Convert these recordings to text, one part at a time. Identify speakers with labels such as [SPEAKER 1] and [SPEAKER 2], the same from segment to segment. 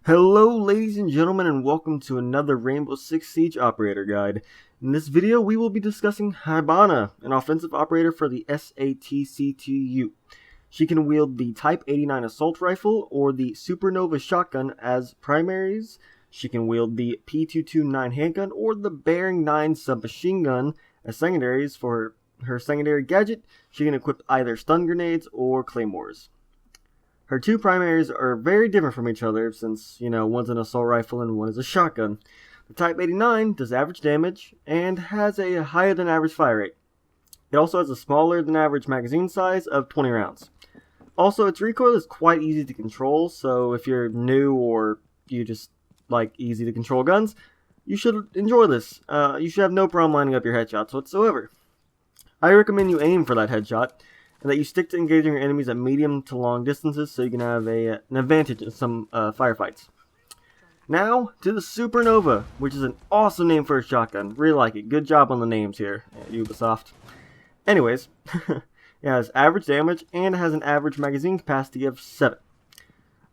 [SPEAKER 1] Hello ladies and gentlemen, and welcome to another Rainbow Six Siege operator guide. In this video we will be discussing Hibana, an offensive operator for the SATCTU. She can wield the Type 89 assault rifle or the Supernova shotgun as primaries. She can wield the P229 handgun or the Bearing 9 submachine gun as secondaries. For her secondary gadget, she can equip either stun grenades or claymores. Her two primaries are very different from each other since, one's an assault rifle and one is a shotgun. The Type 89 does average damage and has a higher than average fire rate. It also has a smaller than average magazine size of 20 rounds. Also, its recoil is quite easy to control, so if you're new or you just like easy to control guns, you should enjoy this. You should have no problem lining up your headshots whatsoever. I recommend you aim for that headshot, and that you stick to engaging your enemies at medium to long distances so you can have an advantage in some firefights. Now, to the Supernova, which is an awesome name for a shotgun. Really like it. Good job on the names here at Ubisoft. Anyways, it has average damage and has an average magazine capacity of 7.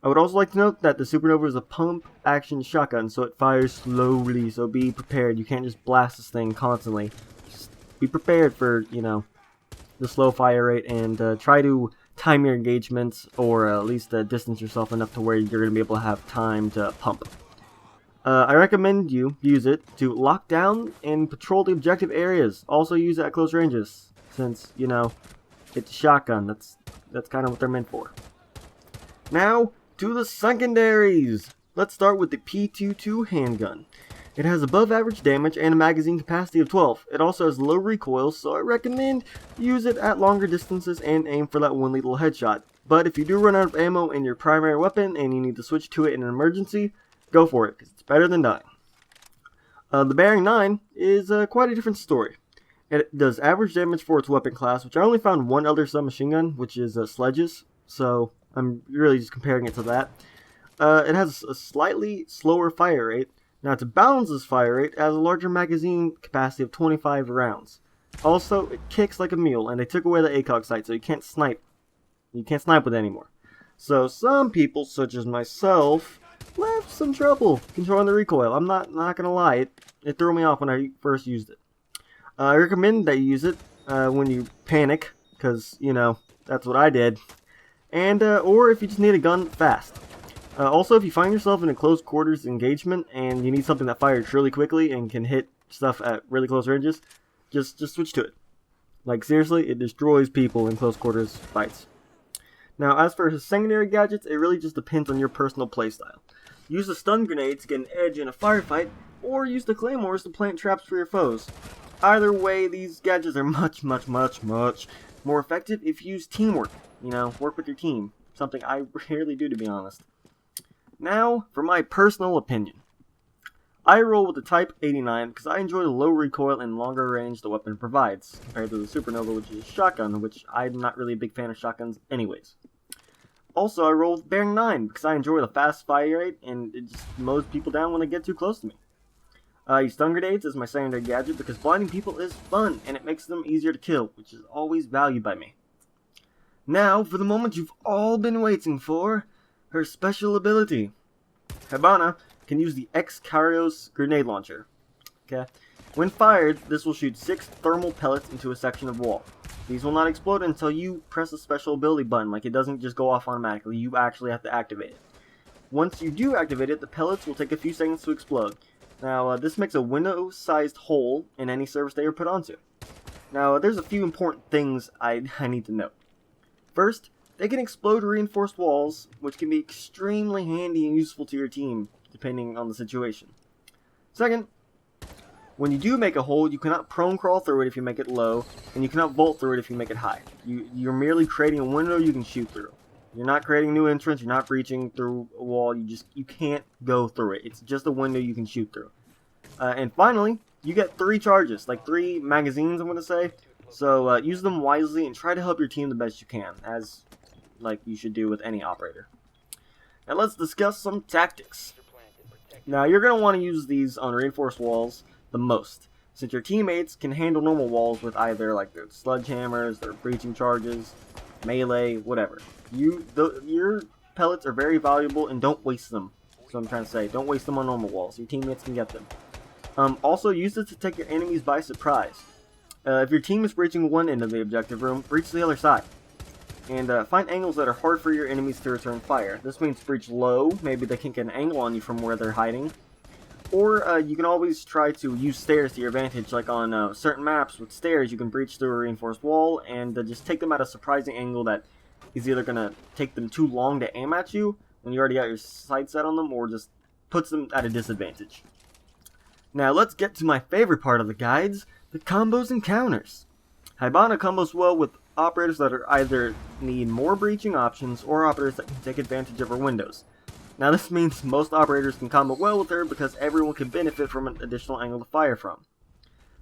[SPEAKER 1] I would also like to note that the Supernova is a pump action shotgun, so it fires slowly, so be prepared. You can't just blast this thing constantly. Just be prepared for, the slow fire rate, and try to time your engagements, or at least distance yourself enough to where you're going to be able to have time to pump. I recommend you use it to lock down and patrol the objective areas. Also use it at close ranges, since, it's a shotgun. That's kind of what they're meant for. Now, to the secondaries! Let's start with the P22 handgun. It has above average damage and a magazine capacity of 12. It also has low recoil, so I recommend use it at longer distances and aim for that one lethal headshot. But if you do run out of ammo in your primary weapon and you need to switch to it in an emergency, go for it, because it's better than dying. The Bearing 9 is quite a different story. It does average damage for its weapon class, which I only found one other submachine gun, which is Sledges, so I'm really just comparing it to that. It has a slightly slower fire rate. Now, to balance this fire rate, it has a larger magazine capacity of 25 rounds. Also, it kicks like a mule, and they took away the ACOG sight, so you can't snipe. You can't snipe with it anymore. So, some people, such as myself, have some trouble controlling the recoil. I'm not gonna lie, it threw me off when I first used it. I recommend that you use it when you panic, because, that's what I did. And, or if you just need a gun fast. Also, if you find yourself in a close quarters engagement and you need something that fires really quickly and can hit stuff at really close ranges, just switch to it. Like, seriously, it destroys people in close quarters fights. Now, as for his secondary gadgets, it really just depends on your personal playstyle. Use the stun grenade to get an edge in a firefight, or use the claymores to plant traps for your foes. Either way, these gadgets are much more effective if you use teamwork. Work with your team. Something I rarely do, to be honest. Now, for my personal opinion. I roll with the Type 89 because I enjoy the low recoil and longer range the weapon provides, compared to the Supernova, which is a shotgun, which I'm not really a big fan of shotguns anyways. Also, I roll with Bearing 9 because I enjoy the fast fire rate, and it just mows people down when they get too close to me. I use stun grenades as my secondary gadget because blinding people is fun, and it makes them easier to kill, which is always valued by me. Now, for the moment you've all been waiting for, her special ability. Hibana can use the X-Karios grenade launcher. Okay. When fired, this will shoot 6 thermal pellets into a section of wall. These will not explode until you press a special ability button, like it doesn't just go off automatically, you actually have to activate it. Once you do activate it, the pellets will take a few seconds to explode. Now, this makes a window-sized hole in any surface they are put onto. Now, there's a few important things I need to note. First, they can explode reinforced walls, which can be extremely handy and useful to your team, depending on the situation. Second, when you do make a hole, you cannot prone crawl through it if you make it low, and you cannot vault through it if you make it high. You're merely creating a window you can shoot through. You're not creating a new entrance, you're not breaching through a wall, you can't go through it. It's just a window you can shoot through. And finally, you get 3 charges, like 3 magazines I'm going to say. So use them wisely and try to help your team the best you can, as like you should do with any operator. Now let's discuss some tactics. Now you're going to want to use these on reinforced walls the most, since your teammates can handle normal walls with either like their sledgehammers, their breaching charges, melee, whatever. Your pellets are very valuable and don't waste them. That's what I'm trying to say. Don't waste them on normal walls. Your teammates can get them. Also, use it to take your enemies by surprise. If your team is breaching one end of the objective room, breach the other side. And find angles that are hard for your enemies to return fire. This means breach low. Maybe they can't get an angle on you from where they're hiding. Or you can always try to use stairs to your advantage. Like on certain maps with stairs, you can breach through a reinforced wall and just take them at a surprising angle that is either going to take them too long to aim at you when you already got your sights set on them, or just puts them at a disadvantage. Now let's get to my favorite part of the guides, the combos and counters. Hibana combos well with operators that are either need more breaching options or operators that can take advantage of her windows. Now this means most operators can combo well with her because everyone can benefit from an additional angle to fire from.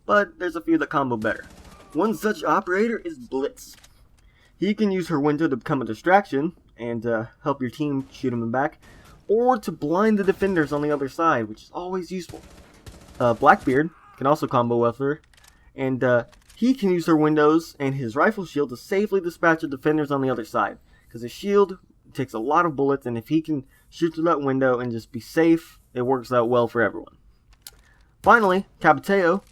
[SPEAKER 1] But there's a few that combo better. One such operator is Blitz. He can use her window to become a distraction and help your team shoot him back, or to blind the defenders on the other side, which is always useful. Blackbeard can also combo with her, and he can use her windows and his rifle shield to safely dispatch the defenders on the other side, because his shield takes a lot of bullets, and if he can shoot through that window and just be safe, it works out well for everyone. Finally, Capiteo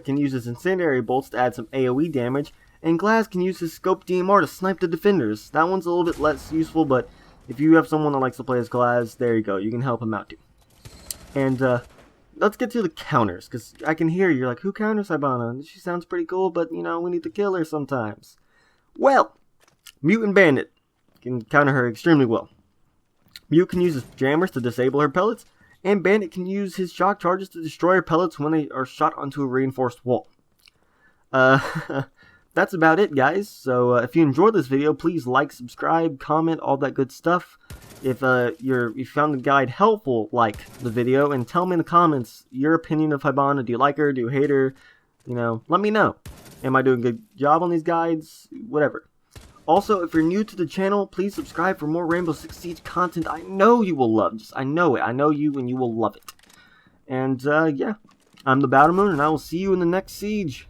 [SPEAKER 1] can use his incendiary bolts to add some AoE damage, and Glass can use his scope DMR to snipe the defenders. That one's a little bit less useful, but if you have someone that likes to play as Glass, there you go, you can help him out too. And let's get to the counters, because I can hear you're like, who counters Hibana? She sounds pretty cool, but you know, we need to kill her sometimes. Well, Mute and Bandit can counter her extremely well. Mute can use his jammers to disable her pellets, and Bandit can use his shock charges to destroy her pellets when they are shot onto a reinforced wall. That's about it, guys. So if you enjoyed this video, please like, subscribe, comment, all that good stuff. If you found the guide helpful, like the video, and tell me in the comments your opinion of Hibana. Do you like her? Do you hate her? You know, let me know. Am I doing a good job on these guides? Whatever. Also, if you're new to the channel, please subscribe for more Rainbow Six Siege content. I know you will love. I know it. I know you, and you will love it. And yeah, I'm the Battlemoon, and I will see you in the next siege.